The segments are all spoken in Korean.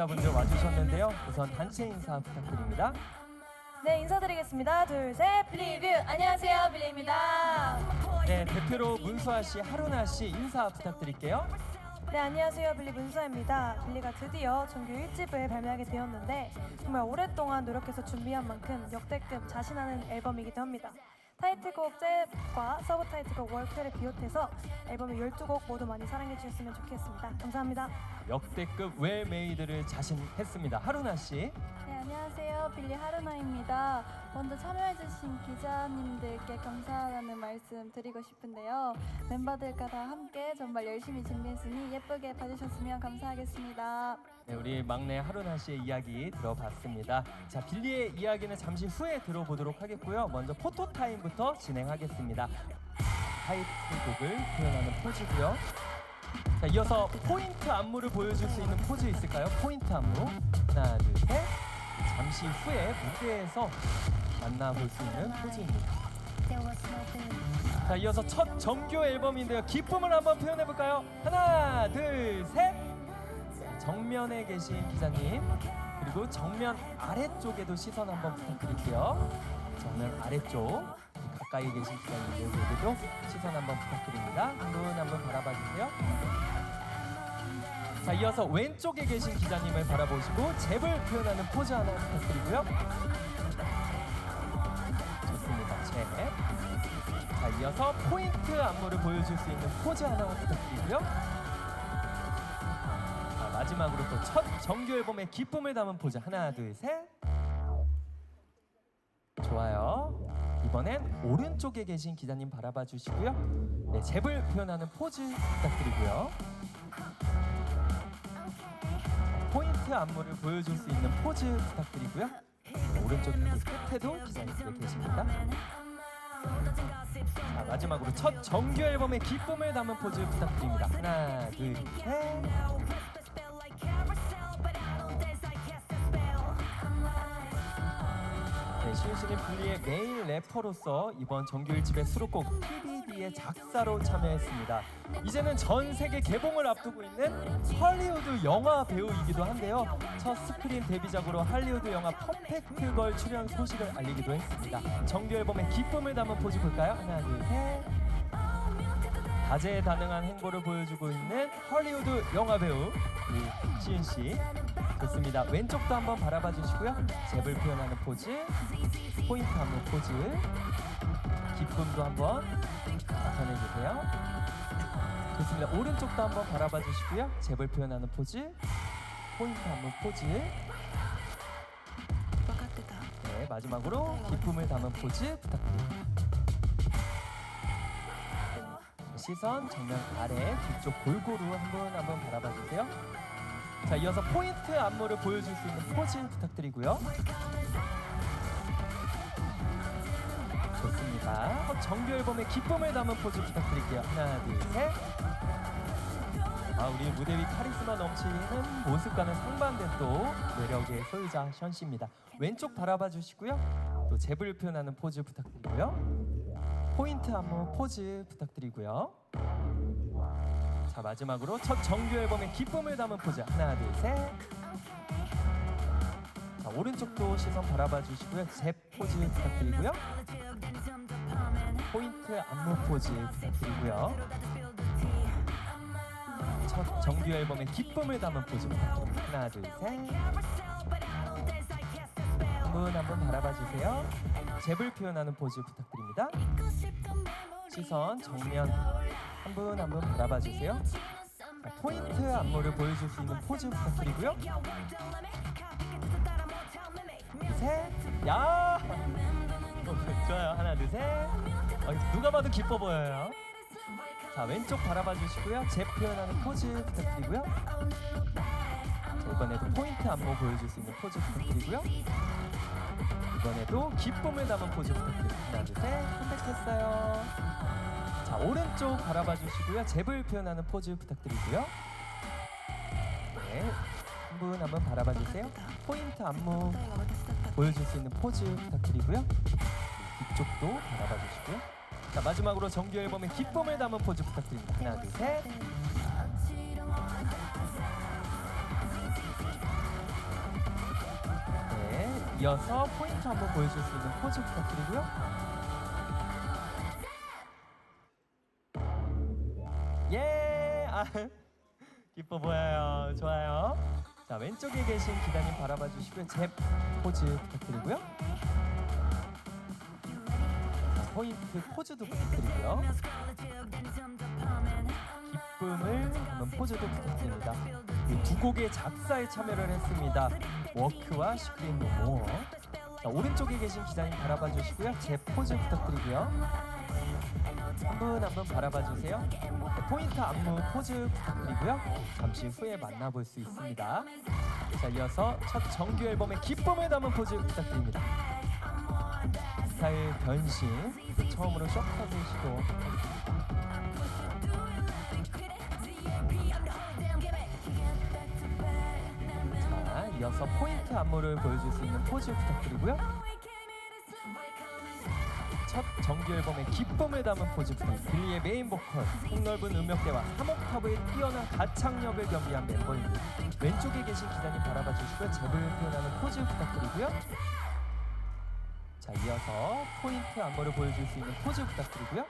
관계자분들 와주셨는데요. 우선 단체 인사 부탁드립니다. 네, 인사드리겠습니다. 둘, 셋, 빌리뷰. 안녕하세요, 빌리입니다. 네, 대표로 문수아 씨, 하루나 씨 인사 부탁드릴게요. 네, 안녕하세요, 빌리 문수아입니다. 빌리가 드디어 정규 1집을 발매하게 되었는데 정말 오랫동안 노력해서 준비한 만큼 역대급 자신하는 앨범이기도 합니다. 타이틀곡 잽과 서브 타이틀곡 월크를 비롯해서 앨범의 12곡 모두 많이 사랑해 주셨으면 좋겠습니다. 감사합니다. 역대급 웰메이드를 자신했습니다. 하루나 씨. 네, 안녕하세요. 빌리 하루나입니다. 먼저 참여해주신 기자님들께 감사하다는 말씀 드리고 싶은데요. 멤버들과 다 함께 정말 열심히 준비했으니 예쁘게 봐주셨으면 감사하겠습니다. 네, 우리 막내 하루나 씨의 이야기 들어봤습니다. 자, 빌리의 이야기는 잠시 후에 들어보도록 하겠고요. 먼저 포토 타임부터 진행하겠습니다. 타이틀곡을 표현하는 포즈고요. 자, 이어서 포인트 안무를 보여줄 수 있는 포즈 있을까요? 포인트 안무. 하나, 둘, 셋. 잠시 후에 무대에서 만나볼 수 있는 포즈입니다. 자, 이어서 첫 정규 앨범인데요. 기쁨을 한번 표현해볼까요? 하나, 둘, 셋. 정면에 계신 기자님, 그리고 정면 아래쪽에도 시선 한번 부탁드릴게요. 정면 아래쪽 가까이 계신 기자님들에게도 시선 한번 부탁드립니다. 한 분 한 분 바라봐 주세요. 자, 이어서 왼쪽에 계신 기자님을 바라보시고 잽을 표현하는 포즈 하나 부탁드리고요. 좋습니다. 잽. 자, 이어서 포인트 안무를 보여줄 수 있는 포즈 하나 부탁드리고요. 자, 마지막으로 또 첫 정규 앨범의 기쁨을 담은 포즈 하나, 둘, 셋. 좋아요. 이번엔 오른쪽에 계신 기자님 바라봐 주시고요. 네, 잽을 표현하는 포즈 부탁드리고요. 포인트 안무를 보여줄 수 있는 포즈 부탁드리고요. 네, 오른쪽 끝에도 기자님들 계십니다. 자, 마지막으로 첫 정규 앨범의 기쁨을 담은 포즈 부탁드립니다. 하나, 둘, 셋. 네, 시윤씨는 빌리의 메인 래퍼로서 이번 정규 1집의 수록곡 PBD의 작사로 참여했습니다. 이제는 전 세계 개봉을 앞두고 있는 헐리우드 영화 배우이기도 한데요. 첫 스크린 데뷔작으로 할리우드 영화 퍼펙트 걸 출연 소식을 알리기도 했습니다. 정규 앨범의 기쁨을 담은 포즈 볼까요? 하나, 둘, 셋. 다재다능한 행보를 보여주고 있는 헐리우드 영화 배우 시윤씨. 좋습니다. 왼쪽도 한번 바라봐 주시고요. 잽을 표현하는 포즈, 포인트 안무 포즈, 기쁨도 한번 나타내 주세요. 좋습니다. 오른쪽도 한번 바라봐 주시고요. 잽을 표현하는 포즈, 포인트 안무 포즈. 네, 마지막으로 기쁨을 담은 포즈 부탁드립니다. 시선 정면 아래 뒤쪽 골고루 한 분 한 분 바라봐 주세요. 자, 이어서 포인트 안무를 보여줄 수 있는 포즈 부탁드리고요. 좋습니다. 정규 앨범의 기쁨을 담은 포즈 부탁드릴게요. 하나, 둘, 셋. 아, 우리 무대 위 카리스마 넘치는 모습과는 상반된 또 매력의 소유자 션씨입니다. 왼쪽 바라봐 주시고요. 또 잽을 표현하는 포즈 부탁드리고요. 포인트 안무 포즈 부탁드리고요. 자, 마지막으로 첫 정규 앨범의 기쁨을 담은 포즈 하나, 둘, 셋. 자, 오른쪽도 시선 바라봐 주시고요. 잽 포즈 부탁드리고요. 포인트 안무 포즈 부탁드리고요. 첫 정규 앨범의 기쁨을 담은 포즈 부탁드립니다. 하나, 둘, 셋. 한 분 한 분 바라봐 주세요. 잽을 표현하는 포즈 부탁드립니다. 시선 정면 한 분 한 분 바라봐 주세요. 자, 포인트 안무를 보여줄 수 있는 포즈 부탁드리고요. 셋, 야, 좋아요. 하나, 둘, 셋. 누가 봐도 기뻐 보여요. 자, 왼쪽 바라봐 주시고요. 잽 표현하는 포즈 부탁드리고요. 자, 이번에도 포인트 안무 보여줄 수 있는 포즈 부탁드리고요. 이번에도 기쁨을 담은 포즈 부탁드립니다. 하나, 둘, 셋. 컴백했어요. 자, 오른쪽 바라봐 주시고요. 잽을 표현하는 포즈 부탁드리고요. 네, 한 분 한 분 바라봐 주세요. 포인트 안무 보여줄 수 있는 포즈 부탁드리고요. 뒤쪽도 바라봐 주시고요. 자, 마지막으로 정규 앨범의 기쁨을 담은 포즈 부탁드립니다. 하나, 둘, 셋. 이어서 포인트 한번 보여줄 수 있는 포즈 부탁드리고요. 예! 아, 기뻐 보여요. 좋아요. 자, 왼쪽에 계신 기자님 바라봐 주시고요. 제 포즈 부탁드리고요. 자, 포인트 포즈도 부탁드리고요. 기쁨을 담은 포즈도 부탁드립니다. 이 두 곡의 작사에 참여를 했습니다. 워크와 시크릿 노모. 자, 오른쪽에 계신 기자님 바라봐 주시고요. 제 포즈 부탁드리고요. 한 분 한 분 바라봐 주세요. 네, 포인트 안무 포즈 부탁드리고요. 잠시 후에 만나볼 수 있습니다. 자, 이어서 첫 정규 앨범의 기쁨을 담은 포즈 부탁드립니다. 스타일 변신, 처음으로 쇼컷을 시도. 자, 이어서 포인트 안무를 보여줄 수 있는 포즈 부탁드리고요. 첫 정규 앨범의 기쁨을 담은 포즈 부탁드립니다. 빌리의 메인 보컬, 폭넓은 음역대와 3옥타브의 뛰어난 가창력을 겸비한 멤버입니다. 왼쪽에 계신 기자님 바라봐 주시고요. 잽을 표현하는 포즈 부탁드리고요. 자, 이어서 포인트 안무를 보여줄 수 있는 포즈 부탁드리고요.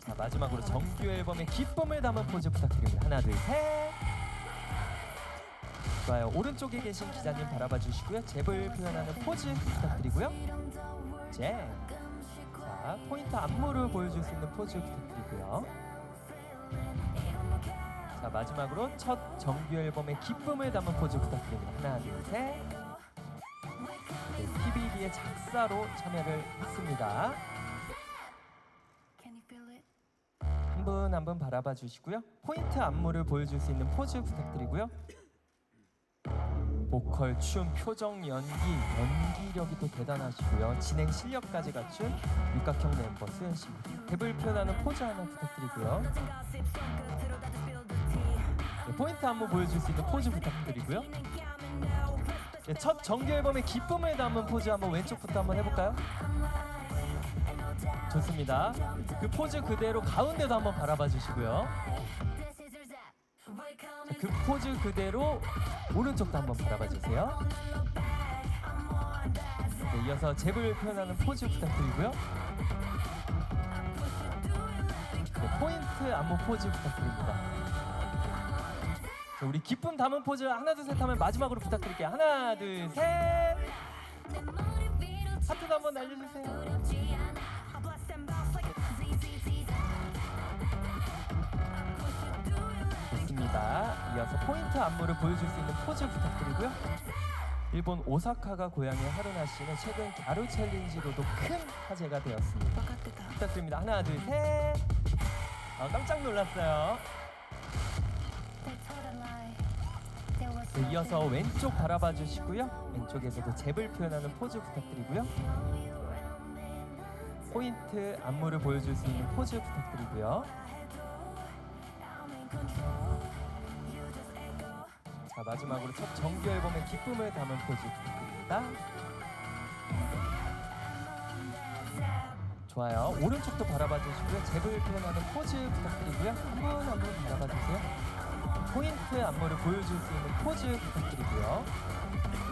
자, 마지막으로 정규 앨범의 기쁨을 담은 포즈 부탁드립니다. 하나, 둘, 셋. 좋아요. 오른쪽에 계신 기자님 바라봐 주시고요. 잽을 표현하는 포즈 부탁드리고요. 잽. 자, 포인트 안무를 보여줄 수 있는 포즈 부탁드리고요. 자, 마지막으로 첫 정규 앨범의 기쁨을 담은 포즈 부탁드립니다. 하나, 둘, 셋. 네, PBD의 작사로 참여를 했습니다. 한 분 한 분 바라봐 주시고요. 포인트 안무를 보여줄 수 있는 포즈 부탁드리고요. 보컬, 춤, 표정, 연기력이 또 대단하시고요. 진행 실력까지 갖춘 육각형 멤버 수현 씨입니다. 랩을 표현하는 포즈 하나 부탁드리고요. 네, 포인트 안무 보여줄 수 있는 포즈 부탁드리고요. 네, 첫 정규 앨범의 기쁨을 담은 포즈 한번 왼쪽부터 한번 해볼까요? 좋습니다. 그 포즈 그대로 가운데도 한번 바라봐 주시고요. 자, 그 포즈 그대로 오른쪽도 한번 바라봐 주세요. 네, 이어서 잽을 표현하는 포즈 부탁드리고요. 네, 포인트 안무 포즈 부탁드립니다. 자, 우리 기쁨 담은 포즈 하나 둘 셋 하면 마지막으로 부탁드릴게요. 하나 둘 셋. 하트도 한번 날려주세요. 좋습니다. 이어서 포인트 안무를 보여줄 수 있는 포즈 부탁드리고요. 일본 오사카가 고향의 하루나 씨는 최근 갸루 챌린지로도 큰 화제가 되었습니다. 부탁드립니다. 하나 둘 셋. 깜짝 놀랐어요. 네, 이어서 왼쪽 바라봐 주시고요. 왼쪽에서도 잽을 표현하는 포즈 부탁드리고요. 포인트 안무를 보여줄 수 있는 포즈 부탁드리고요. 자, 마지막으로 첫 정규 앨범의 기쁨을 담은 포즈 부탁드립니다. 좋아요. 오른쪽도 바라봐 주시고요. 잽을 표현하는 포즈 부탁드리고요. 한 분 한 분 바라봐 주세요. 포인트 안무를 보여줄 수 있는 포즈 부탁드리고요.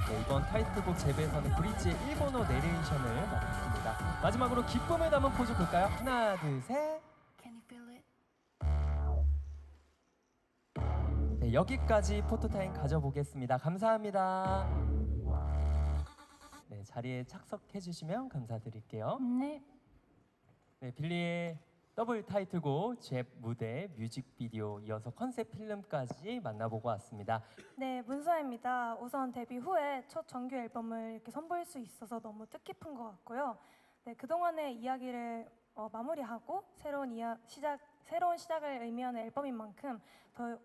네, 이번 타이틀곡 잽에서는 브릿지의 일본어 내레이션을 맡았습니다. 마지막으로 기쁨을 담은 포즈 볼까요? 하나, 둘, 셋. 네, 여기까지 포토타임 가져보겠습니다. 감사합니다. 네, 자리에 착석해 주시면 감사드릴게요. 네. 네, 빌리의 더블 타이틀곡 잽 무대 뮤직비디오 이어서 컨셉 필름까지 만나보고 왔습니다. 네, 문서입니다. 우선 데뷔 후에 첫 정규 앨범을 이렇게 선보일 수 있어서 너무 뜻깊은 것 같고요. 네, 그동안의 이야기를 마무리하고 새로운 시작을 의미하는 앨범인 만큼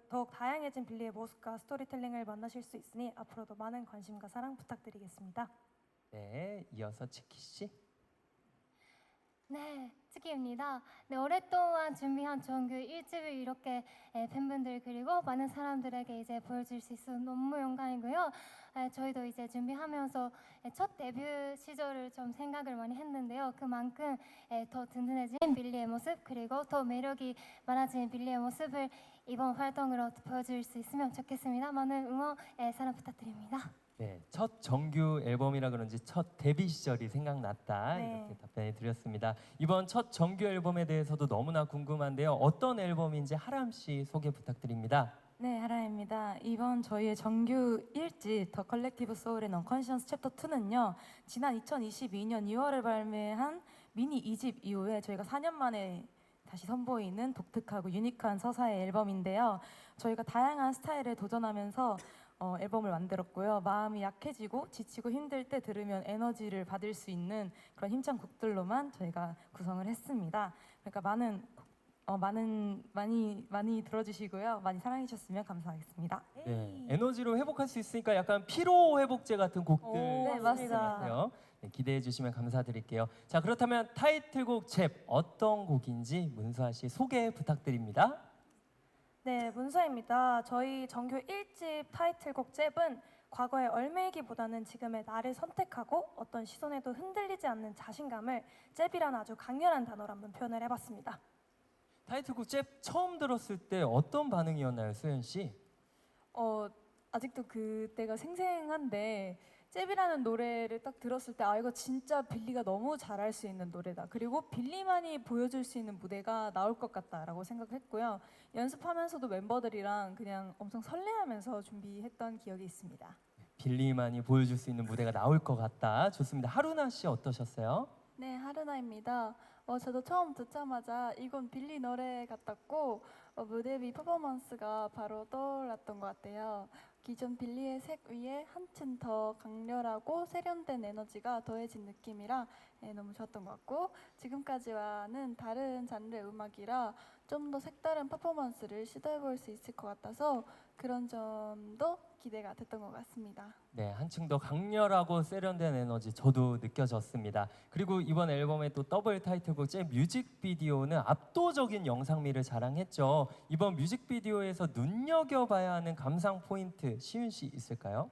더욱 다양해진 빌리의 모습과 스토리텔링을 만나실 수 있으니 앞으로도 많은 관심과 사랑 부탁드리겠습니다. 네, 이어서 치키 씨. 네, 츠키입니다. 네, 오랫동안 준비한 정규 1집을 이렇게 팬분들 그리고 많은 사람들에게 이제 보여줄 수 있어서 너무 영광이고요. 저희도 이제 준비하면서 첫 데뷔 시절을 좀 생각을 많이 했는데요. 그만큼 더 든든해진 빌리의 모습 그리고 더 매력이 많아진 빌리의 모습을 이번 활동으로 보여줄 수 있으면 좋겠습니다. 많은 응원, 사랑 부탁드립니다. 네, 첫 정규 앨범이라 그런지 첫 데뷔 시절이 생각났다 네. 이렇게 답변해 드렸습니다. 이번 첫 정규 앨범에 대해서도 너무나 궁금한데요. 어떤 앨범인지 하람 씨 소개 부탁드립니다. 네, 하라입니다. 이번 저희의 정규 1집 더 컬렉티브 소울의 언컨시언스 챕터 2는요. 지난 2022년 2월에 발매한 미니 2집 이후에 저희가 4년 만에 다시 선보이는 독특하고 유니크한 서사의 앨범인데요. 저희가 다양한 스타일에 도전하면서 앨범을 만들었고요. 마음이 약해지고 지치고 힘들 때 들으면 에너지를 받을 수 있는 그런 힘찬 곡들로만 저희가 구성을 했습니다. 그러니까 많이 들어주시고요. 많이 사랑해 주셨으면 감사하겠습니다. 네, 에너지로 회복할 수 있으니까 약간 피로 회복제 같은 곡들 네, 맞습니다. 같아요. 네, 기대해 주시면 감사드릴게요. 자, 그렇다면 타이틀곡 잽 어떤 곡인지 문수아 씨 소개 부탁드립니다. 네, 문서입니다. 저희 정규 1집 타이틀곡 잽은 과거의 얼매이기보다는 지금의 나를 선택하고 어떤 시선에도 흔들리지 않는 자신감을 잽이라는 아주 강렬한 단어로 한번 표현을 해봤습니다. 타이틀곡 잽 처음 들었을 때 어떤 반응이었나요, 수현 씨? 아직도 그때가 생생한데 잽이라는 노래를 딱 들었을 때 이거 진짜 빌리가 너무 잘할 수 있는 노래다. 그리고 빌리만이 보여줄 수 있는 무대가 나올 것 같다라고 생각했고요. 연습하면서도 멤버들이랑 그냥 엄청 설레하면서 준비했던 기억이 있습니다. 빌리만이 보여줄 수 있는 무대가 나올 것 같다. 좋습니다. 하루나 씨 어떠셨어요? 네, 하르나입니다. 저도 처음 듣자마자 이건 빌리 노래 같았고 무대 위 퍼포먼스가 바로 떠올랐던 것 같아요. 기존 빌리의 색 위에 한층 더 강렬하고 세련된 에너지가 더해진 느낌이라 너무 좋았던 것 같고 지금까지와는 다른 장르의 음악이라 좀 더 색다른 퍼포먼스를 시도해볼 수 있을 것 같아서 그런 점도 기대가 됐던 것 같습니다. 네, 한층 더 강렬하고 세련된 에너지 저도 느껴졌습니다. 그리고 이번 앨범의 또 더블 타이틀곡 제 뮤직비디오는 압도적인 영상미를 자랑했죠. 이번 뮤직비디오에서 눈여겨봐야 하는 감상 포인트 시윤 씨 있을까요?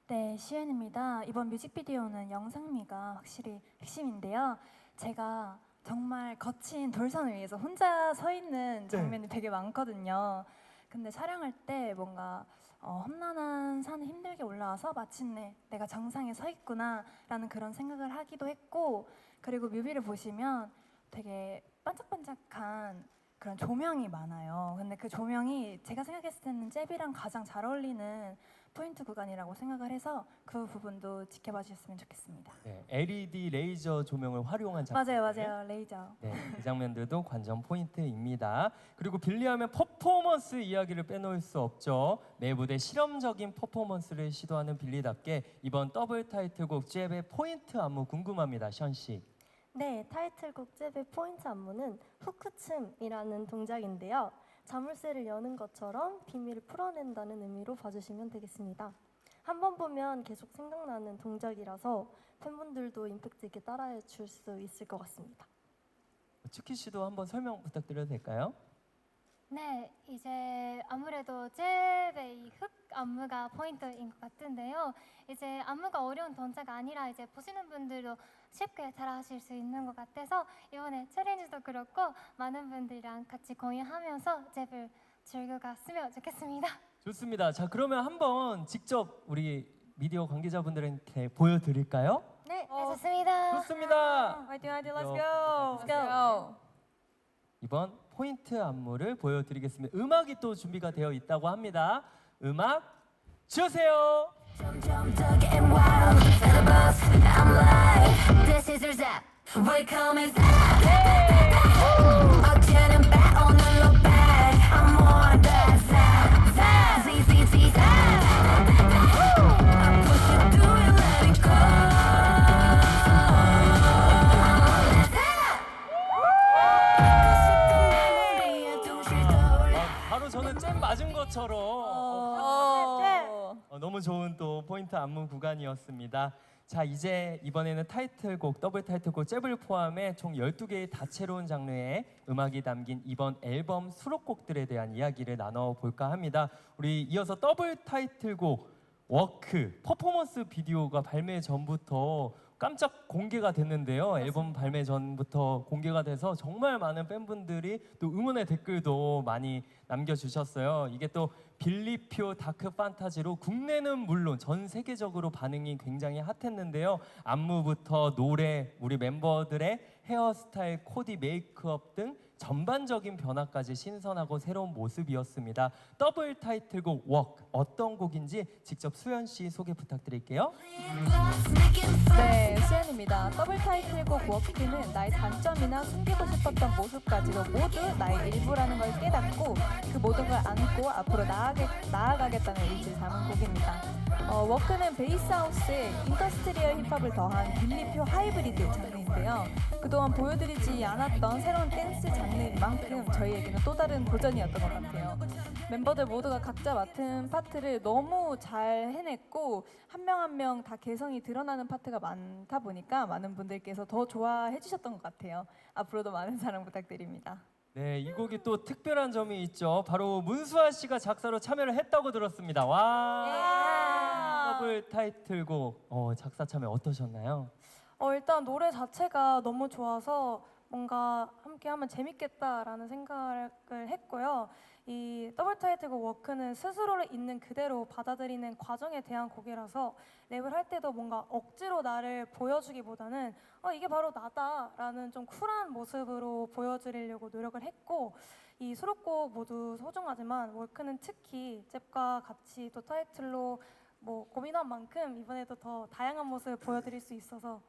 네, 시은입니다. 이번 뮤직비디오는 영상미가 확실히 핵심인데요. 제가 정말 거친 돌선 위에서 혼자 서 있는 장면이 되게 많거든요. 근데 촬영할 때 뭔가 험난한 산을 힘들게 올라와서 마침내 내가 정상에 서 있구나라는 그런 생각을 하기도 했고, 그리고 뮤비를 보시면 되게 반짝반짝한 그런 조명이 많아요. 근데 그 조명이 제가 생각했을 때는 잽이랑 가장 잘 어울리는 포인트 구간이라고 생각을 해서 그 부분도 지켜봐 주셨으면 좋겠습니다. 네, LED 레이저 조명을 활용한 장면. 맞아요, 레이저. 네, 이 장면들도 관전 포인트입니다. 그리고 빌리하면 퍼포먼스 이야기를 빼놓을 수 없죠. 매 무대 실험적인 퍼포먼스를 시도하는 빌리답게 이번 더블 타이틀곡 잽의 포인트 안무 궁금합니다, 션 씨. 네, 타이틀곡 잽의 포인트 안무는 후크춤이라는 동작인데요. 자물쇠를 여는 것처럼 비밀을 풀어낸다는 의미로 봐주시면 되겠습니다. 한 번 보면 계속 생각나는 동작이라서 팬분들도 임팩트 있게 따라해 줄 수 있을 것 같습니다. 츠키 씨도 한번 설명 부탁드려도 될까요? 네, 이제 아무래도 잽의 이 흑 안무가 포인트인 것 같은데요. 이제 안무가 어려운 동작이 아니라 이제 보시는 분들도 쉽게 따라하실 수 있는 것 같아서 이번에 챌린지도 그렇고 많은 분들이랑 같이 공유하면서 잽을 즐겨갔으면 좋겠습니다. 좋습니다. 자, 그러면 한번 직접 우리 미디어 관계자분들한테 보여드릴까요? 네, 좋습니다. 좋습니다. 화이팅 화이팅 렛츠 Let's 고! 이번 포인트 안무를 보여드리겠습니다. 음악이 또 준비가 되어 있다고 합니다. 음악 주세요. This is your zap. We're coming back. Again and back on the look back. I'm on that zap. Zap. Z, Z, Z, zap. I push it through and let it go. 바로 저는 잼 맞은 것처럼 너무 좋은 또 포인트 안무 구간이었습니다. 자, 이제 이번에는 타이틀곡, 더블 타이틀곡 잽을 포함해 총 12개의 다채로운 장르의 음악이 담긴 이번 앨범 수록곡들에 대한 이야기를 나눠볼까 합니다. 우리 이어서 더블 타이틀곡 워크 퍼포먼스 비디오가 발매 전부터 깜짝 공개가 됐는데요. 앨범 발매 전부터 공개가 돼서 정말 많은 팬분들이 또 응원의 댓글도 많이 남겨주셨어요. 이게 또 빌리표 다크 판타지로 국내는 물론 전 세계적으로 반응이 굉장히 핫했는데요. 안무부터 노래, 우리 멤버들의 헤어스타일, 코디, 메이크업 등 전반적인 변화까지 신선하고 새로운 모습이었습니다. 더블 타이틀곡 워크 어떤 곡인지 직접 수연 씨 소개 부탁드릴게요. 네, 수연입니다. 더블 타이틀곡 워크는 나의 단점이나 숨기고 싶었던 모습까지도 모두 나의 일부라는 걸 깨닫고 그 모든 걸 안고 앞으로 나아가겠다는 의지를 담은 곡입니다. 워크는 베이스 하우스에 인더스트리얼 힙합을 더한 빌리표 하이브리드 장르인데요. 그동안 보여드리지 않았던 새로운 댄스 장르인 만큼 저희에게는 또 다른 도전이었던 것 같아요. 멤버들 모두가 각자 맡은 파트를 너무 잘 해냈고 한 명 한 명 다 개성이 드러나는 파트가 많다 보니까 많은 분들께서 더 좋아해 주셨던 것 같아요. 앞으로도 많은 사랑 부탁드립니다. 네, 이 곡이 또 특별한 점이 있죠. 바로 문수아 씨가 작사로 참여를 했다고 들었습니다. 와, 더블 타이틀곡 작사 참여 어떠셨나요? 일단 노래 자체가 너무 좋아서 뭔가 함께하면 재밌겠다라는 생각을 했고요. 이 더블 타이틀곡 워크는 스스로를 있는 그대로 받아들이는 과정에 대한 곡이라서 랩을 할 때도 뭔가 억지로 나를 보여주기보다는 이게 바로 나다라는 좀 쿨한 모습으로 보여드리려고 노력을 했고, 이 수록곡 모두 소중하지만 워크는 특히 잽과 같이 또 타이틀로 고민한 만큼 이번에도 더 다양한 모습을 보여드릴 수 있어서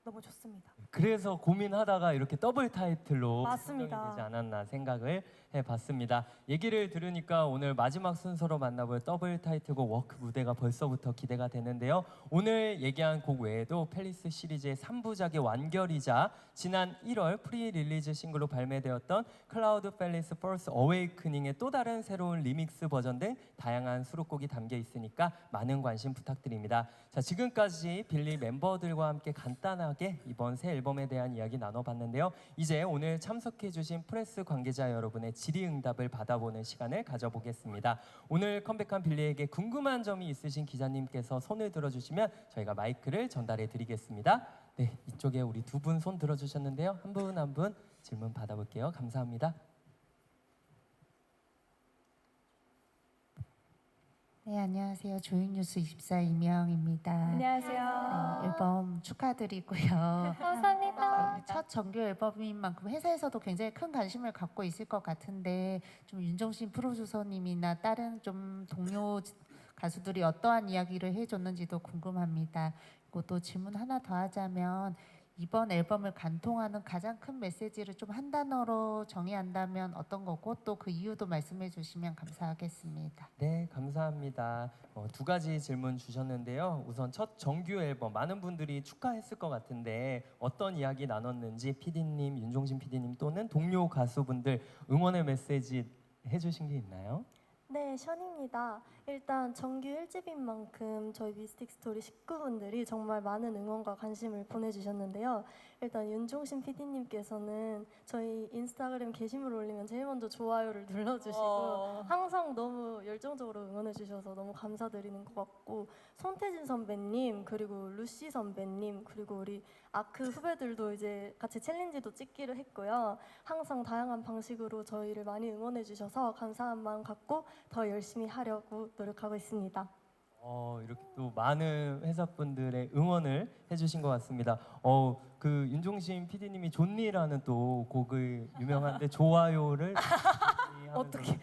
너무 좋습니다. 그래서 고민하다가 이렇게 더블 타이틀로 맞습니다. 선정이 되지 않았나 생각을 해봤습니다. 얘기를 들으니까 오늘 마지막 순서로 만나볼 더블 타이틀곡 워크 무대가 벌써부터 기대가 되는데요. 오늘 얘기한 곡 외에도 팰리스 시리즈의 3부작의 완결이자 지난 1월 프리 릴리즈 싱글로 발매되었던 클라우드 팰리스 퍼스트 어웨이크닝의 또 다른 새로운 리믹스 버전 등 다양한 수록곡이 담겨 있으니까 많은 관심 부탁드립니다. 자, 지금까지 빌리 멤버들과 함께 간단하게 이번 새 앨범에 대한 이야기 나눠봤는데요. 이제 오늘 참석해주신 프레스 관계자 여러분의 질의응답을 받아보는 시간을 가져보겠습니다. 오늘 컴백한 빌리에게 궁금한 점이 있으신 기자님께서 손을 들어주시면 저희가 마이크를 전달해드리겠습니다. 네, 이쪽에 우리 두 분 손 들어주셨는데요. 한 분 한 분 질문 받아볼게요. 감사합니다. 네, 안녕하세요. 조잉뉴스 24 이명입니다. 안녕하세요. 네, 앨범 축하드리고요. 감사합니다. 첫 정규 앨범인 만큼 회사에서도 굉장히 큰 관심을 갖고 있을 것 같은데 좀 윤종신 프로듀서님이나 다른 좀 동료 가수들이 어떠한 이야기를 해줬는지도 궁금합니다. 그리고 또 질문 하나 더 하자면 이번 앨범을 간통하는 가장 큰 메시지를 좀 한 단어로 정의한다면 어떤 거고 또 그 이유도 말씀해 주시면 감사하겠습니다. 네, 감사합니다. 두 가지 질문 주셨는데요. 우선 첫 정규 앨범 많은 분들이 축하했을 것 같은데 어떤 이야기 나눴는지 PD님, 윤종신 PD님 또는 동료 가수분들 응원의 메시지 해주신 게 있나요? 네, 션입니다. 일단 정규 1집인 만큼 저희 미스틱 스토리 식구분들이 정말 많은 응원과 관심을 보내주셨는데요. 일단 윤종신 PD님께서는 저희 인스타그램 게시물 올리면 제일 먼저 좋아요를 눌러주시고 항상 너무 열정적으로 응원해주셔서 너무 감사드리는 것 같고, 손태진 선배님 그리고 루시 선배님 그리고 우리 아크 후배들도 이제 같이 챌린지도 찍기를 했고요. 항상 다양한 방식으로 저희를 많이 응원해주셔서 감사한 마음 갖고 더 열심히 하려고 노력하고 있습니다. 이렇게 또 많은 회사분들의 응원을 해주신 것 같습니다. 그 윤종신 PD님이 존니라는 또 곡을 유명한데 좋아요를 어떻게?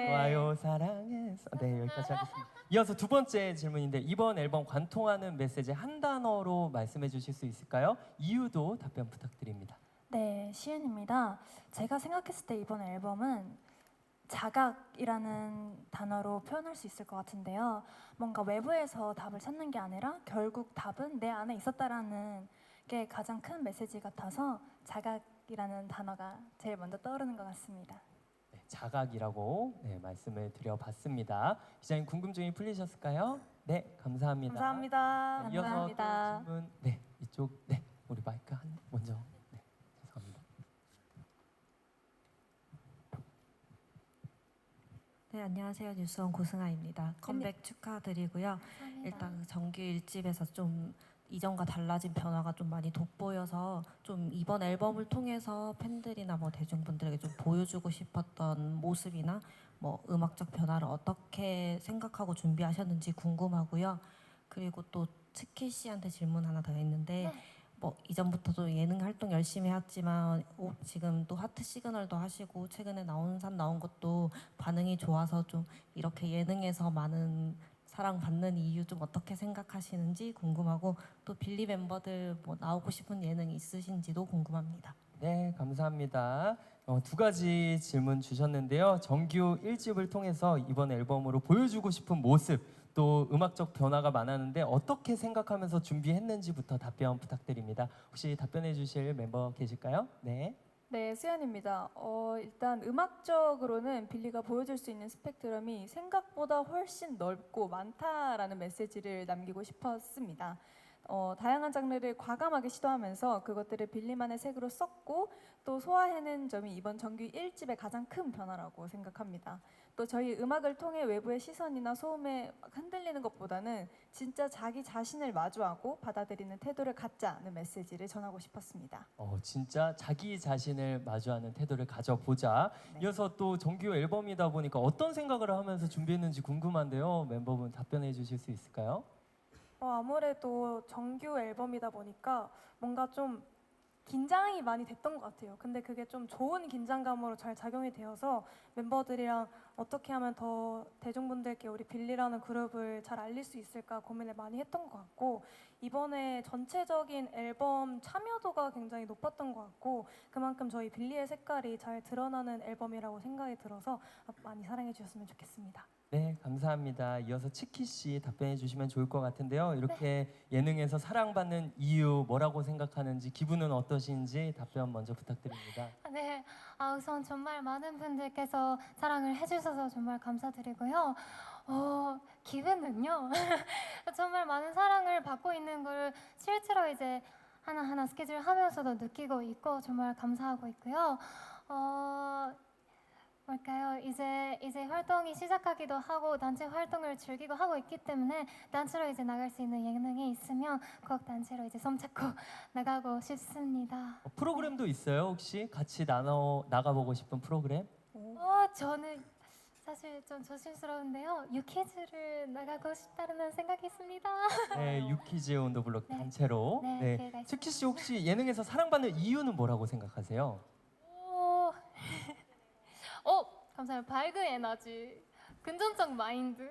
좋아요 사랑해서 네, 여기까지 하겠습니다. 이어서 두 번째 질문인데 이번 앨범 관통하는 메시지 한 단어로 말씀해 주실 수 있을까요? 이유도 답변 부탁드립니다. 네, 시은입니다. 제가 생각했을 때 이번 앨범은 자각이라는 단어로 표현할 수 있을 것 같은데요. 뭔가 외부에서 답을 찾는 게 아니라 결국 답은 내 안에 있었다라는 게 가장 큰 메시지 같아서 자각이라는 단어가 제일 먼저 떠오르는 것 같습니다. 네, 자각이라고 말씀을 드려봤습니다. 기자님 궁금증이 풀리셨을까요? 네, 감사합니다. 감사합니다. 네, 이어서 또 감사합니다. 질문 이쪽 우리 마이크 먼저 죄송합니다. 네, 안녕하세요. 뉴스원 고승아입니다. 컴백 축하드리고요. 일단 정규 1집에서 좀 이전과 달라진 변화가 좀 많이 돋보여서 좀 이번 앨범을 통해서 팬들이나 뭐 대중분들에게 좀 보여주고 싶었던 모습이나 뭐 음악적 변화를 어떻게 생각하고 준비하셨는지 궁금하고요. 그리고 또 츠키 씨한테 질문 하나 더 있는데 뭐 이전부터도 예능 활동 열심히 했지만 지금 또 하트 시그널도 하시고 최근에 나온 것도 반응이 좋아서 좀 이렇게 예능에서 많은 사랑받는 이유 좀 어떻게 생각하시는지 궁금하고 또 빌리 멤버들 뭐 나오고 싶은 예능 있으신지도 궁금합니다. 네, 감사합니다. 두 가지 질문 주셨는데요. 정규 1집을 통해서 이번 앨범으로 보여주고 싶은 모습, 또 음악적 변화가 많았는데 어떻게 생각하면서 준비했는지부터 답변 부탁드립니다. 혹시 답변해 주실 멤버 계실까요? 네. 네, 수연입니다. 일단 음악적으로는 빌리가 보여줄 수 있는 스펙트럼이 생각보다 훨씬 넓고 많다라는 메시지를 남기고 싶었습니다. 다양한 장르를 과감하게 시도하면서 그것들을 빌리만의 색으로 썼고 또 소화해낸 점이 이번 정규 1집의 가장 큰 변화라고 생각합니다. 또 저희 음악을 통해 외부의 시선이나 소음에 흔들리는 것보다는 진짜 자기 자신을 마주하고 받아들이는 태도를 갖자는 메시지를 전하고 싶었습니다. 진짜 자기 자신을 마주하는 태도를 가져보자. 네. 이어서 또 정규 앨범이다 보니까 어떤 생각을 하면서 준비했는지 궁금한데요. 멤버분 답변해 주실 수 있을까요? 아무래도 정규 앨범이다 보니까 뭔가 좀 긴장이 많이 됐던 것 같아요. 근데 그게 좀 좋은 긴장감으로 잘 작용이 되어서 멤버들이랑 어떻게 하면 더 대중분들께 우리 빌리라는 그룹을 잘 알릴 수 있을까 고민을 많이 했던 것 같고, 이번에 전체적인 앨범 참여도가 굉장히 높았던 것 같고 그만큼 저희 빌리의 색깔이 잘 드러나는 앨범이라고 생각이 들어서 많이 사랑해 주셨으면 좋겠습니다. 네, 감사합니다. 이어서 치키 씨 답변해 주시면 좋을 것 같은데요. 이렇게 예능에서 사랑받는 이유 뭐라고 생각하는지, 기분은 어떠신지 답변 먼저 부탁드립니다. 네, 우선 정말 많은 분들께서 사랑을 해주셔서 정말 감사드리고요. 기분은요. 정말 많은 사랑을 받고 있는 걸 실제로 이제 하나하나 스케줄 하면서도 느끼고 있고 정말 감사하고 있고요. 뭘까요? 이제 활동이 시작하기도 하고 단체 활동을 즐기고 하고 있기 때문에 단체로 이제 나갈 수 있는 예능이 있으면 꼭 단체로 이제 손잡고 나가고 싶습니다. 프로그램도 있어요? 혹시 같이 나가보고 싶은 프로그램? 저는 사실 좀 조심스러운데요. 유키즈를 나가고 싶다는 생각이 있습니다. 네, 유키즈 온더블록 네. 단체로. 네, 네. 기회가 있습니다. 치키 씨 혹시 예능에서 사랑받는 이유는 뭐라고 생각하세요? 감사합니다. 밝은 에너지, 긍정적 마인드,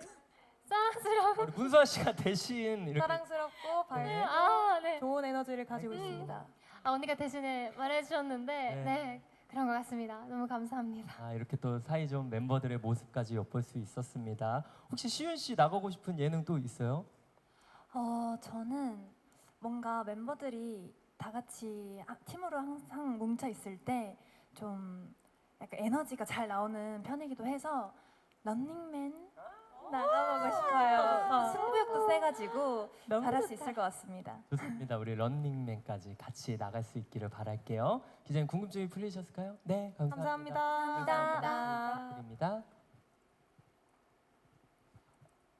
사랑스러운. 우리 문수아 씨가 대신 이렇게 사랑스럽고 밝고 네. 좋은 에너지를 가지고 있습니다. 언니가 대신에 말해주셨는데, 네, 그런 것 같습니다. 너무 감사합니다. 이렇게 또 사이좋은 멤버들의 모습까지 엿볼 수 있었습니다. 혹시 시윤 씨 나가고 싶은 예능 또 있어요? 저는 뭔가 멤버들이 다 같이 팀으로 항상 뭉쳐 있을 때 좀 약간 에너지가 잘 나오는 편이기도 해서 런닝맨 나가보고 싶어요. 승부욕도 세가지고 잘할 수 있을 것 같습니다. 좋습니다. 우리 런닝맨까지 같이 나갈 수 있기를 바랄게요. 기자님 궁금증이 풀리셨을까요? 네, 감사합니다. 감사합니다. 드립니다.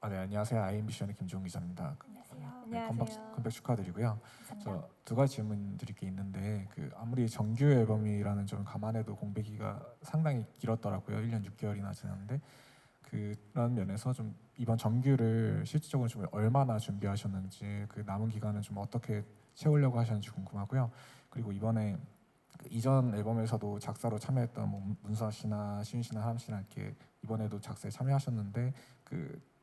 네, 안녕하세요. 아이엠비션의 김종훈 기자입니다. 안녕하세요. 컴백 축하드리고요. 저 두 가지 질문 드릴 게 있는데 아무리 정규 앨범이라는 점 감안해도 공백기가 상당히 길었더라고요. 1년 6개월이나 지났는데 그런 면에서 좀 이번 정규를 실질적으로 좀 얼마나 준비하셨는지, 그 남은 기간을 좀 어떻게 채우려고 하셨는지 궁금하고요. 그리고 이번에 이전 앨범에서도 작사로 참여했던 뭐 문수아 씨나 시윤 씨나 하람 씨나 이렇게 이번에도 작사에 참여하셨는데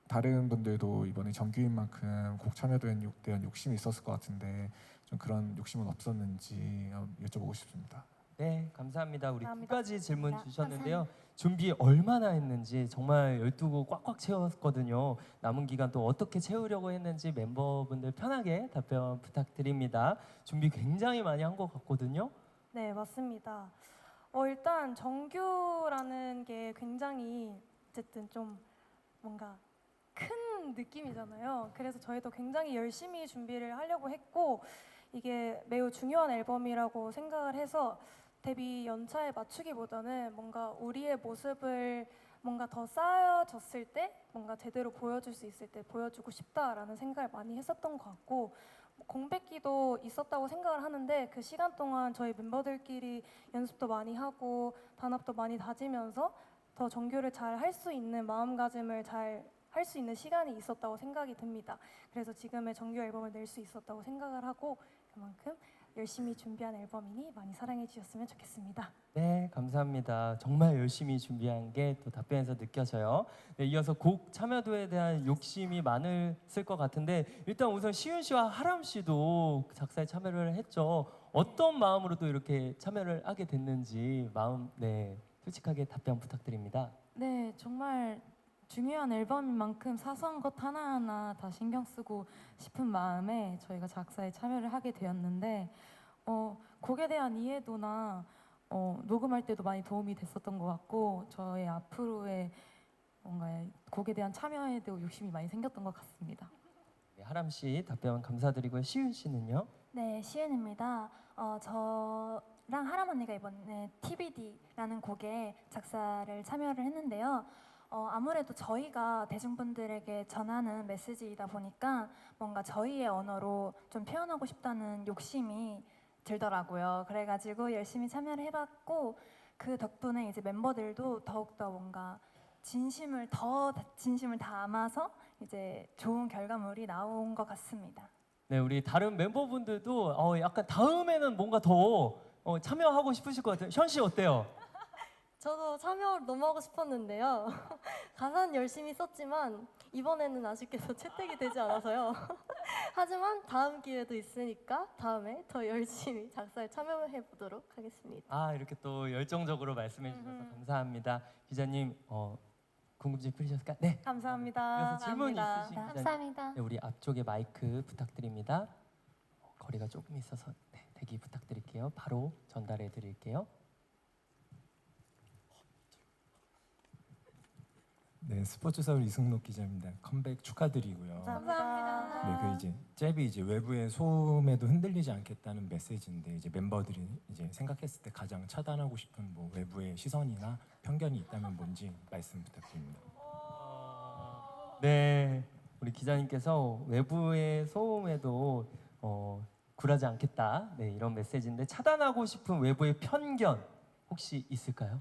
다른 분들도 이번에 정규인 만큼 곡 참여도에 대한 욕심이 있었을 것 같은데 좀 그런 욕심은 없었는지 여쭤보고 싶습니다. 네, 감사합니다. 우리 두 감사합니다. 가지 질문 주셨는데요. 준비 얼마나 했는지 정말 12곡 꽉꽉 채웠거든요. 남은 기간 또 어떻게 채우려고 했는지 멤버분들 편하게 답변 부탁드립니다. 준비 굉장히 많이 한 것 같거든요. 네, 맞습니다. 일단 정규라는 게 굉장히 어쨌든 좀 뭔가 큰 느낌이잖아요. 그래서 저희도 굉장히 열심히 준비를 하려고 했고 이게 매우 중요한 앨범이라고 생각을 해서 데뷔 연차에 맞추기보다는 뭔가 우리의 모습을 뭔가 더 쌓여졌을 때 뭔가 제대로 보여줄 수 있을 때 보여주고 싶다라는 생각을 많이 했었던 것 같고 공백기도 있었다고 생각을 하는데 그 시간 동안 저희 멤버들끼리 연습도 많이 하고 단합도 많이 다지면서 더 정규를 잘 할 수 있는 마음가짐을 잘 할 수 있는 시간이 있었다고 생각이 듭니다. 그래서 지금의 정규 앨범을 낼 수 있었다고 생각을 하고 그만큼 열심히 준비한 앨범이니 많이 사랑해 주셨으면 좋겠습니다. 네, 감사합니다. 정말 열심히 준비한 게 또 답변에서 느껴져요. 네, 이어서 곡 참여도에 대한 욕심이 많으실 것 같은데 일단 우선 시윤 씨와 하람 씨도 작사에 참여를 했죠. 어떤 마음으로 또 이렇게 참여를 하게 됐는지 마음 솔직하게 답변 부탁드립니다. 네, 정말 중요한 앨범인 만큼 사소한 것 하나하나 다 신경 쓰고 싶은 마음에 저희가 작사에 참여를 하게 되었는데 곡에 대한 이해도나 녹음할 때도 많이 도움이 됐었던 것 같고 저의 앞으로의 뭔가 곡에 대한 참여에도 욕심이 많이 생겼던 것 같습니다. 네, 하람 씨 답변 감사드리고요. 시윤 씨는요? 네, 시은입니다. 저랑 하람 언니가 이번에 TBD라는 곡에 작사를 참여를 했는데요. 아무래도 저희가 대중분들에게 전하는 메시지이다 보니까 뭔가 저희의 언어로 좀 표현하고 싶다는 욕심이 들더라고요. 그래가지고 열심히 참여를 해봤고 그 덕분에 이제 멤버들도 더욱더 뭔가 진심을 담아서 이제 좋은 결과물이 나온 것 같습니다. 네, 우리 다른 멤버분들도 약간 다음에는 뭔가 더 참여하고 싶으실 것 같아요. 현 씨 어때요? 저도 참여 너무 하고 싶었는데요. 가사는 열심히 썼지만 이번에는 아쉽게도 채택이 되지 않아서요. 하지만 다음 기회도 있으니까 다음에 더 열심히 작사에 참여해 보도록 하겠습니다. 아, 이렇게 또 열정적으로 말씀해 주셔서 감사합니다. 기자님 궁금증 풀리셨을까요? 네. 감사합니다. 이어서 질문 감사합니다. 있으신 기자님. 감사합니다. 네, 우리 앞쪽에 마이크 부탁드립니다. 거리가 조금 있어서 대기 부탁드릴게요. 바로 전달해 드릴게요. 네, 스포츠 서울 이승록 기자입니다. 컴백 축하드리고요. 감사합니다. 네, 그 이제 잽이 이제 외부의 소음에도 흔들리지 않겠다는 메시지인데 이제 멤버들이 이제 생각했을 때 가장 차단하고 싶은 뭐 외부의 시선이나 편견이 있다면 뭔지 말씀 부탁드립니다. 네, 우리 기자님께서 외부의 소음에도 굴하지 않겠다. 네, 이런 메시지인데 차단하고 싶은 외부의 편견 혹시 있을까요?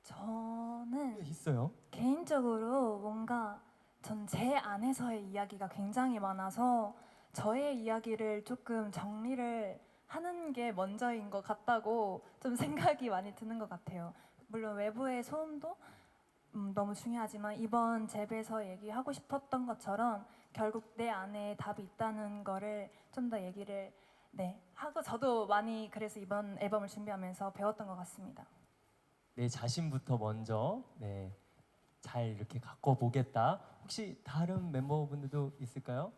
저는 있어요. 개인적으로 뭔가 전 제 안에서의 이야기가 굉장히 많아서 저의 이야기를 조금 정리를 하는 게 먼저인 것 같다고 좀 생각이 많이 드는 것 같아요. 물론 외부의 소음도 너무 중요하지만 이번 잽에서 얘기하고 싶었던 것처럼 결국 내 안에 답이 있다는 거를 좀 더 얘기를 하고 저도 많이 그래서 이번 앨범을 준비하면서 배웠던 것 같습니다. 내 자신부터 먼저 잘 이렇게 갖고 보겠다. 혹시 다른 멤버분들도 있을까요?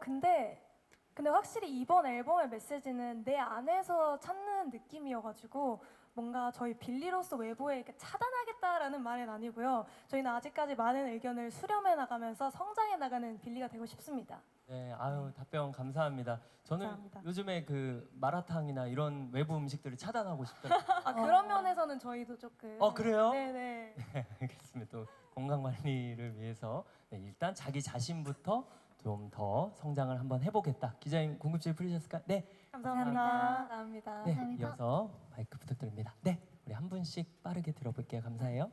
근데 확실히 이번 앨범의 메시지는 내 안에서 찾는 느낌이어가지고 뭔가 저희 빌리로서 외부에 이렇게 차단하겠다라는 말은 아니고요. 저희는 아직까지 많은 의견을 수렴해 나가면서 성장해 나가는 빌리가 되고 싶습니다. 네, 아유 답변 감사합니다. 저는 감사합니다. 요즘에 그 마라탕이나 이런 외부 음식들을 차단하고 싶더라고요. 그런 면에서는 저희도 조금. 그래요? 네네. 알겠습니다. 또 건강 관리를 위해서 일단 자기 자신부터 좀 더 성장을 한번 해보겠다. 기자님 궁금증 풀리셨을까요? 네. 감사합니다. 감사합니다. 네, 감사합니다. 이어서 마이크 부탁드립니다. 네, 우리 한 분씩 빠르게 들어볼게요. 감사해요.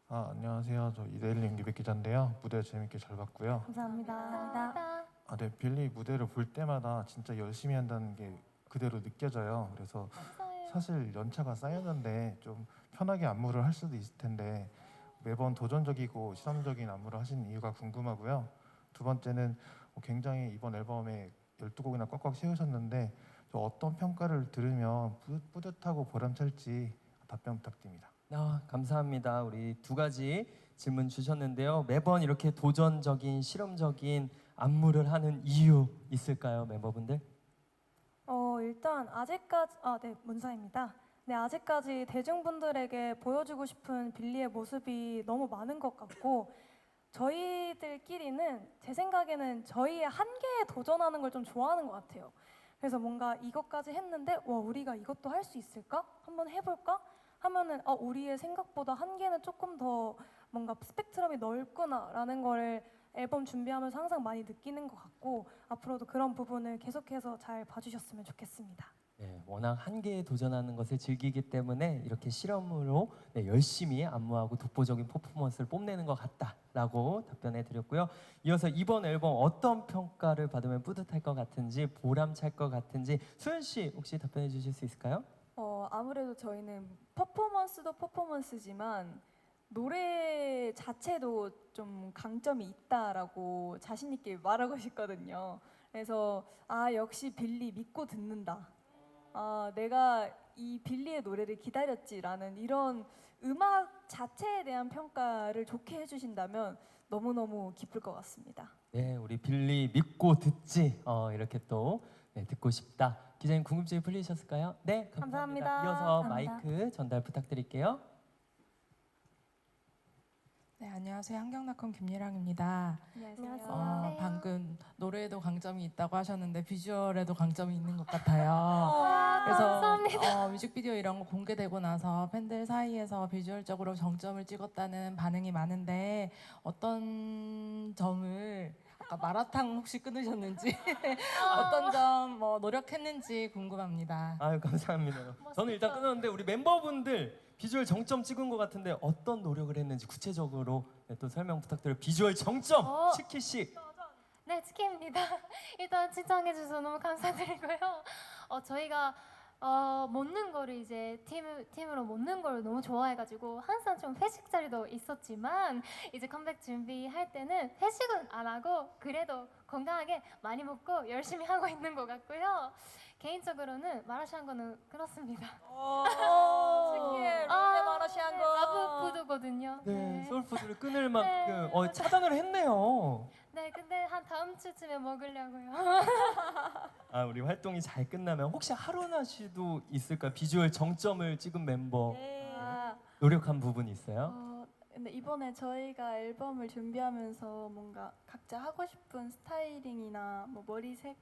안녕하세요. 저 이데일링 리백 기자인데요. 무대 재밌게 잘 봤고요. 감사합니다. 네, 빌리 무대를 볼 때마다 진짜 열심히 한다는 게 그대로 느껴져요. 그래서 사실 연차가 쌓였는데 좀 편하게 안무를 할 수도 있을 텐데 매번 도전적이고 실험적인 안무를 하시는 이유가 궁금하고요. 두 번째는 굉장히 이번 앨범에 12곡이나 꽉꽉 채우셨는데 어떤 평가를 들으면 뿌듯하고 보람찰지 답변 부탁드립니다. 감사합니다. 우리 두 가지 질문 주셨는데요. 매번 이렇게 도전적인 실험적인 안무를 하는 이유 있을까요, 멤버분들? 일단 아직까지 문사입니다. 네, 아직까지 대중분들에게 보여주고 싶은 빌리의 모습이 너무 많은 것 같고 저희들끼리는 제 생각에는 저희의 한계에 도전하는 걸 좀 좋아하는 것 같아요. 그래서 뭔가 이것까지 했는데 우리가 이것도 할 수 있을까? 한번 해볼까? 하면은 우리의 생각보다 한계는 조금 더 뭔가 스펙트럼이 넓구나라는 거를 앨범 준비하면서 항상 많이 느끼는 것 같고 앞으로도 그런 부분을 계속해서 잘 봐주셨으면 좋겠습니다. 네, 워낙 한계에 도전하는 것을 즐기기 때문에 이렇게 실험으로 열심히 안무하고 독보적인 퍼포먼스를 뽐내는 것 같다라고 답변해 드렸고요. 이어서 이번 앨범 어떤 평가를 받으면 뿌듯할 것 같은지 보람찰 것 같은지 수현 씨 혹시 답변해 주실 수 있을까요? 아무래도 저희는 퍼포먼스도 퍼포먼스지만 노래 자체도 좀 강점이 있다라고 자신 있게 말하고 싶거든요. 그래서 역시 빌리 믿고 듣는다. 내가 이 빌리의 노래를 기다렸지라는 이런 음악 자체에 대한 평가를 좋게 해주신다면 너무너무 기쁠 것 같습니다. 네, 우리 빌리 믿고 듣지 이렇게 또 듣고 싶다. 기자님 궁금증이 풀리셨을까요? 네, 감사합니다. 감사합니다. 이어서 감사합니다. 마이크 전달 부탁드릴게요. 네, 안녕하세요. 한경나콘 김예랑입니다. 안녕하세요. 방금 노래에도 강점이 있다고 하셨는데 비주얼에도 강점이 있는 것 같아요. 그래서 뮤직비디오 이런 거 공개되고 나서 팬들 사이에서 비주얼적으로 정점을 찍었다는 반응이 많은데 어떤 점을 아까 마라탕 혹시 끊으셨는지 어떤 점 노력했는지 궁금합니다. 아유 감사합니다. 저는 일단 끊었는데 우리 멤버분들 비주얼 정점 찍은 것 같은데 어떤 노력을 했는지 구체적으로 또 설명 부탁드려요. 비주얼 정점 치키 씨. 네, 치키입니다. 일단 칭찬해 주셔서 너무 감사드리고요. 저희가 먹는 거를 이제 팀으로 먹는 걸 너무 좋아해가지고 항상 좀 회식 자리도 있었지만 이제 컴백 준비할 때는 회식은 안 하고 그래도 건강하게 많이 먹고 열심히 하고 있는 것 같고요. 개인적으로는 마라샹궈는 끊었습니다. 치키의 롤의 마라샹궈. 라브푸드거든요. 네, 소울푸드를 끊을 만큼 차단을 했네요. 네, 근데 한 다음 주쯤에 먹으려고요. 우리 활동이 잘 끝나면 혹시 하루나 씨도 있을까요? 비주얼 정점을 찍은 멤버 노력한 부분이 있어요? 근데 이번에 저희가 앨범을 준비하면서 뭔가 각자 하고 싶은 스타일링이나 머리색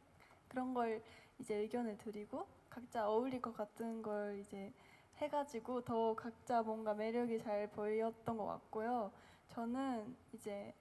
그런 걸 이제 의견을 드리고 각자 어울릴 것 같은 걸 이제 해가지고 더 각자 뭔가 매력이 잘 보였던 것 같고요. 저는 이제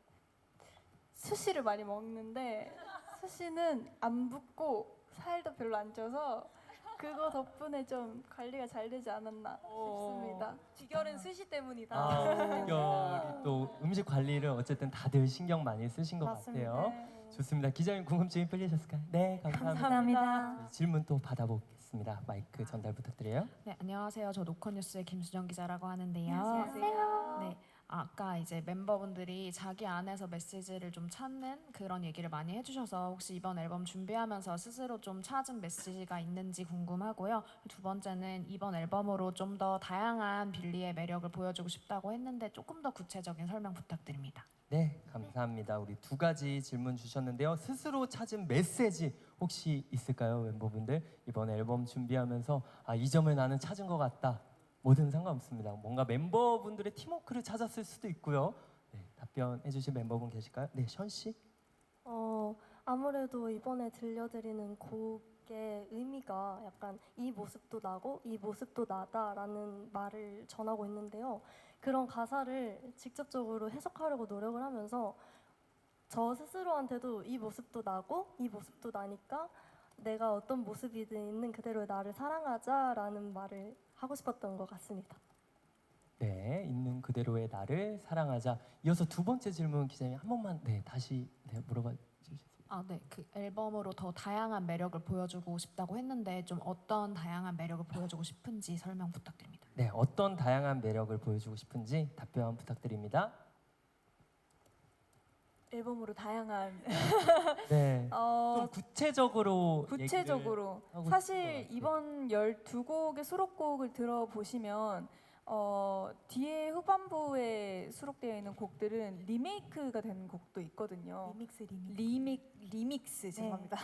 스시를 많이 먹는데 스시는 안 붓고 살도 별로 안 쪄서 그거 덕분에 좀 관리가 잘 되지 않았나 싶습니다. 비결은 스시 때문이다. 비결이 또 음식 관리를 어쨌든 다들 신경 많이 쓰신 것 맞습니다. 같아요. 좋습니다. 기자님 궁금증이 풀리셨을까요? 네, 감사합니다. 감사합니다. 질문 또 받아보겠습니다. 마이크 전달 부탁드려요. 네, 안녕하세요. 저 노컷뉴스의 김수정 기자라고 하는데요. 안녕하세요. 네, 아까 이제 멤버분들이 자기 안에서 메시지를 좀 찾는 그런 얘기를 많이 해주셔서 혹시 이번 앨범 준비하면서 스스로 좀 찾은 메시지가 있는지 궁금하고요. 두 번째는 이번 앨범으로 좀 더 다양한 빌리의 매력을 보여주고 싶다고 했는데 조금 더 구체적인 설명 부탁드립니다. 네, 감사합니다. 우리 두 가지 질문 주셨는데요. 스스로 찾은 메시지 혹시 있을까요, 멤버분들? 이번 앨범 준비하면서 이 점을 나는 찾은 것 같다. 뭐든 상관없습니다. 뭔가 멤버분들의 팀워크를 찾았을 수도 있고요. 네, 답변해 주실 멤버분 계실까요? 네, 션 씨. 아무래도 이번에 들려드리는 곡의 의미가 약간 이 모습도 나고 이 모습도 나다라는 말을 전하고 있는데요. 그런 가사를 직접적으로 해석하려고 노력을 하면서 저 스스로한테도 이 모습도 나고 이 모습도 나니까 내가 어떤 모습이든 있는 그대로의 나를 사랑하자라는 말을 하고 싶었던 것 같습니다. 네, 있는 그대로의 나를 사랑하자. 이어서 두 번째 질문 기자님 한 번만 다시 물어봐 주실 수 있어요? 네, 그 앨범으로 더 다양한 매력을 보여주고 싶다고 했는데 좀 어떤 다양한 매력을 보여주고 싶은지 설명 부탁드립니다. 네, 어떤 다양한 매력을 보여주고 싶은지 답변 부탁드립니다. 앨범으로 다양한 네, 좀 구체적으로 사실 이번 12곡의 수록곡을 들어보시면 뒤에 후반부에 수록되어 있는 곡들은 리메이크가 된 곡도 있거든요. 리믹스 죄송합니다.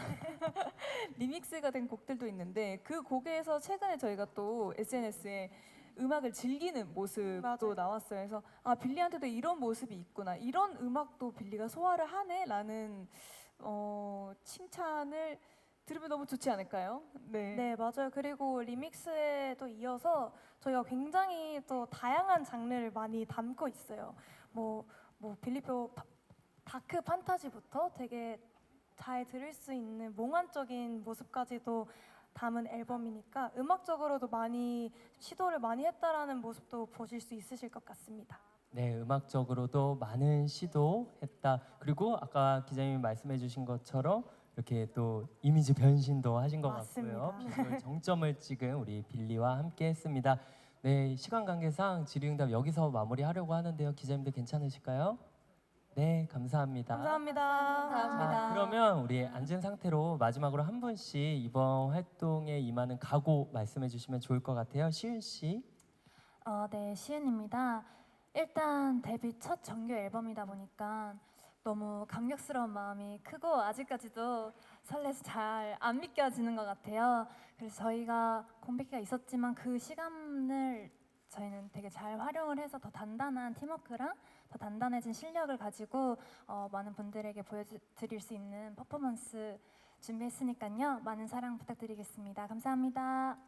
리믹스가 된 곡들도 있는데 그 곡에서 최근에 저희가 또 SNS에 음악을 즐기는 모습도 나왔어요. 그래서 빌리한테도 이런 모습이 있구나. 이런 음악도 빌리가 소화를 하네라는 칭찬을 들으면 너무 좋지 않을까요? 네. 네, 맞아요. 그리고 리믹스에도 이어서 저희가 굉장히 또 다양한 장르를 많이 담고 있어요. 뭐 빌리표 다크 판타지부터 되게 잘 들을 수 있는 몽환적인 모습까지도 담은 앨범이니까 음악적으로도 많이 시도를 많이 했다라는 모습도 보실 수 있으실 것 같습니다. 네, 음악적으로도 많은 시도했다. 그리고 아까 기자님이 말씀해주신 것처럼 이렇게 또 이미지 변신도 하신 것 같고요. 맞습니다. 비주얼 정점을 찍은 우리 빌리와 함께했습니다. 네, 시간 관계상 질의응답 여기서 마무리하려고 하는데요. 기자님들 괜찮으실까요? 네, 감사합니다. 감사합니다. 자, 그러면 우리 앉은 상태로 마지막으로 한 분씩 이번 활동에 임하는 각오 말씀해 주시면 좋을 것 같아요. 시윤 씨. 네, 시은입니다. 일단 데뷔 첫 정규 앨범이다 보니까 너무 감격스러운 마음이 크고 아직까지도 설레서 잘 안 믿겨지는 것 같아요. 그래서 저희가 공백기가 있었지만 그 시간을 저희는 되게 잘 활용을 해서 더 단단한 팀워크랑 더 단단해진 실력을 가지고 많은 분들에게 보여드릴 수 있는 퍼포먼스 준비했으니까요. 많은 사랑 부탁드리겠습니다. 감사합니다.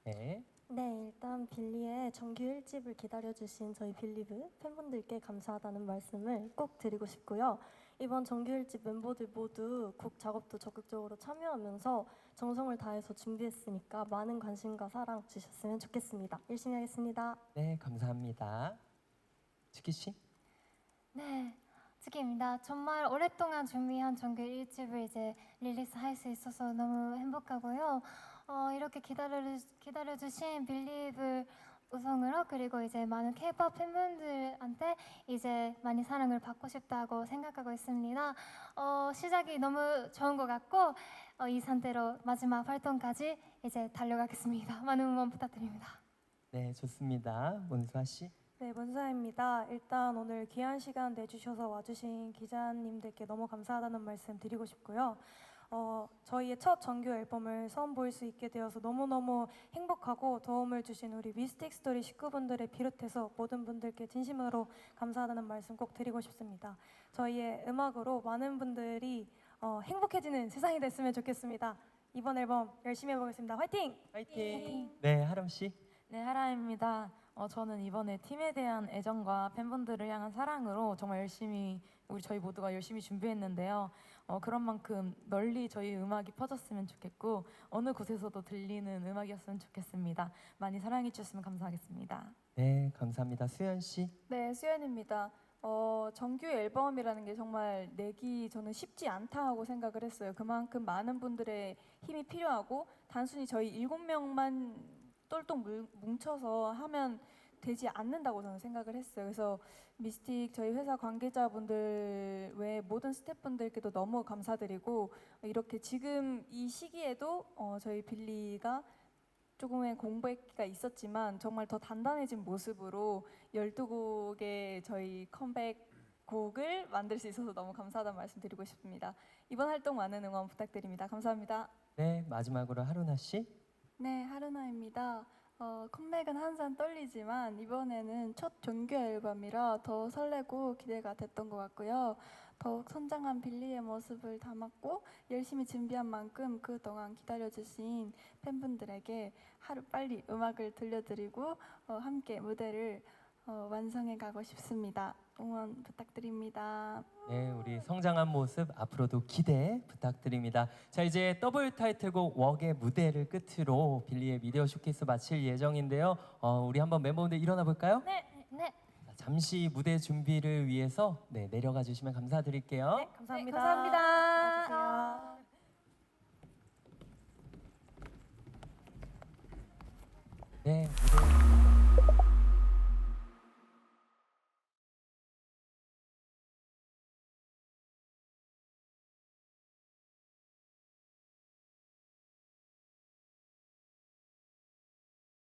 네. 네, 일단 빌리의 정규 1집을 기다려주신 저희 빌리브 팬분들께 감사하다는 말씀을 꼭 드리고 싶고요. 이번 정규 1집 멤버들 모두 곡 작업도 적극적으로 참여하면서 정성을 다해서 준비했으니까 많은 관심과 사랑 주셨으면 좋겠습니다. 열심히 하겠습니다. 네, 감사합니다. 치키 씨. 네, 츠키입니다. 정말 오랫동안 준비한 정규 1집을 이제 릴리스할 수 있어서 너무 행복하고요. 이렇게 기다려주신 빌리브 우성으로 그리고 이제 많은 K-pop 팬분들한테 이제 많이 사랑을 받고 싶다고 생각하고 있습니다. 시작이 너무 좋은 것 같고 이 상태로 마지막 활동까지 이제 달려가겠습니다. 많은 응원 부탁드립니다. 네, 좋습니다. 문수아 씨. 네, 문사입니다. 일단 오늘 귀한 시간 내주셔서 와주신 기자님들께 너무 감사하다는 말씀 드리고 싶고요. 저희의 첫 정규 앨범을 선보일 수 있게 되어서 너무너무 행복하고 도움을 주신 우리 미스틱 스토리 식구분들을 비롯해서 모든 분들께 진심으로 감사하다는 말씀 꼭 드리고 싶습니다. 저희의 음악으로 많은 분들이 행복해지는 세상이 됐으면 좋겠습니다. 이번 앨범 열심히 해보겠습니다. 화이팅! 화이팅! 네, 하람 씨. 네, 하라입니다. 저는 이번에 팀에 대한 애정과 팬분들을 향한 사랑으로 정말 열심히 저희 모두가 열심히 준비했는데요. 그런 만큼 널리 저희 음악이 퍼졌으면 좋겠고 어느 곳에서도 들리는 음악이었으면 좋겠습니다. 많이 사랑해 주셨으면 감사하겠습니다. 네, 감사합니다. 수연 씨. 네, 수연입니다. 정규 앨범이라는 게 정말 내기 저는 쉽지 않다고 생각을 했어요. 그만큼 많은 분들의 힘이 필요하고 단순히 저희 7명만 똘똘 뭉쳐서 하면 되지 않는다고 저는 생각을 했어요. 그래서 미스틱 저희 회사 관계자분들 외 모든 스태프분들께도 너무 감사드리고 이렇게 지금 이 시기에도 저희 빌리가 조금의 공백기가 있었지만 정말 더 단단해진 모습으로 12곡의 저희 컴백 곡을 만들 수 있어서 너무 감사하다는 말씀 드리고 싶습니다. 이번 활동 많은 응원 부탁드립니다. 감사합니다. 네, 마지막으로 하루나 씨. 네, 하루나입니다. 컴백은 항상 떨리지만 이번에는 첫 정규 앨범이라 더 설레고 기대가 됐던 것 같고요. 더욱 성장한 빌리의 모습을 담았고 열심히 준비한 만큼 그동안 기다려주신 팬분들에게 하루빨리 음악을 들려드리고 함께 무대를 완성해 가고 싶습니다. 응원 부탁드립니다. 네, 우리 성장한 모습 앞으로도 기대 부탁드립니다. 자, 이제 더블 타이틀곡 웍의 무대를 끝으로 빌리의 미디어 쇼케이스 마칠 예정인데요. 우리 한번 멤버분들 일어나 볼까요? 네. 자, 잠시 무대 준비를 위해서 내려가 주시면 감사드릴게요. 네, 감사합니다. 감사합니다. 들어가주세요. 네, 무대